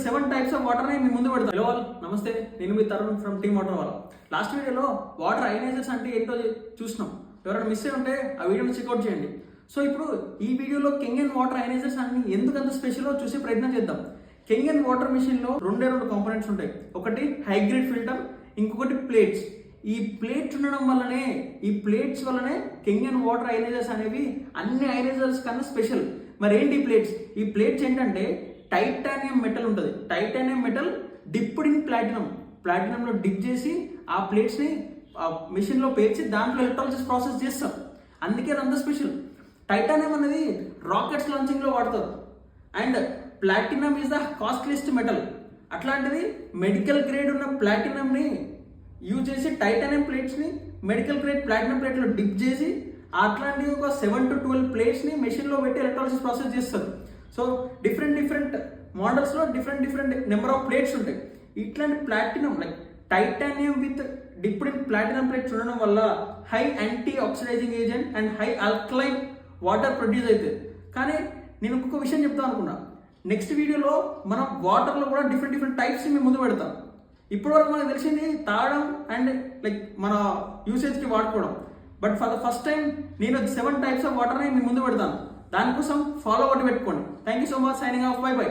7 types of water ని మీ ముందు పెడతాను. హలో ఆల్, నమస్తే. నేను మీ తరుణ్ ఫ్రమ్ టీమ్ వాటర్ వాళ్ళ. లాస్ట్ వీడియోలో వాటర్ అయనైజర్స్ అంటే ఏంటో చూసినాం. ఎవరైనా మిస్ అయి ఉంటే ఆ వీడియోని చెక్అవుట్ చేయండి. సో ఇప్పుడు ఈ వీడియోలో కెంగన్ వాటర్ అయనైజర్స్ అన్ని ఎందుకంత స్పెషల్ చూసే ప్రయత్నం చేద్దాం. కెంగన్ వాటర్ మిషన్ లో రెండు కాంపోనెంట్స్ ఉంటాయి. ఒకటి హై గ్రేడ్ ఫిల్టర్, ఇంకొకటి ప్లేట్స్. ఈ ప్లేట్స్ ఉండడం వల్లనే, ఈ ప్లేట్స్ వల్లనే కెంగన్ వాటర్ అయనైజర్స్ అనేవి అన్ని అయనైజర్స్ కన్నా స్పెషల్. మరి ఏంటి ఈ ప్లేట్స్? ఈ ప్లేట్స్ ఏంటంటే టైటానియం మెటల్ ఉంటుంది. టైటానియం మెటల్ డిప్డ్ ఇన్ ప్లాటినంలో డిప్ చేసి ఆ ప్లేట్స్ని మిషన్లో పేర్చి దాంట్లో ఎలక్ట్రాలసిస్ ప్రాసెస్ చేస్తారు. అందుకే అంత స్పెషల్. టైటానియం అనేది రాకెట్స్ లాంచింగ్లో వాడతారు. And platinum is the costliest metal. అట్లాంటిది మెడికల్ గ్రేడ్ ఉన్న ప్లాటినంని యూజ్ చేసి టైటానియం ప్లేట్స్ని మెడికల్ గ్రేడ్ ప్లాటినం ప్లేట్లో డిప్ చేసి అట్లాంటి ఒక 7 to 12 ప్లేట్స్ని మెషిన్లో పెట్టి ఎలక్ట్రాలసిస్ ప్రాసెస్ చేస్తారు. సో డిఫరెంట్ మోడల్స్లో డిఫరెంట్ నెంబర్ ఆఫ్ ప్లేట్స్ ఉంటాయి. ఇట్లాంటి platinum like titanium with dipped in platinum plates ఉండడం వల్ల high anti oxidising agent and high alkaline water produce అవుతుంది. కానీ నేను ఇంకొక విషయం చెప్తాను అనుకున్నా. నెక్స్ట్ వీడియోలో మనం వాటర్లో కూడా డిఫరెంట్ టైప్స్ మేము ముందు పెడతాం. ఇప్పటివరకు మనకు తెలిసింది తాగడం అండ్ లైక్ మన యూసేజ్కి వాడుకోవడం. But for the first time నేను 7 టైప్స్ ఆఫ్ వాటర్ని మీ ముందు పెడతాను. దానికోసం ఫాలో అవ్వడం పెట్టుకోండి. Thank you so much. Signing off. By by.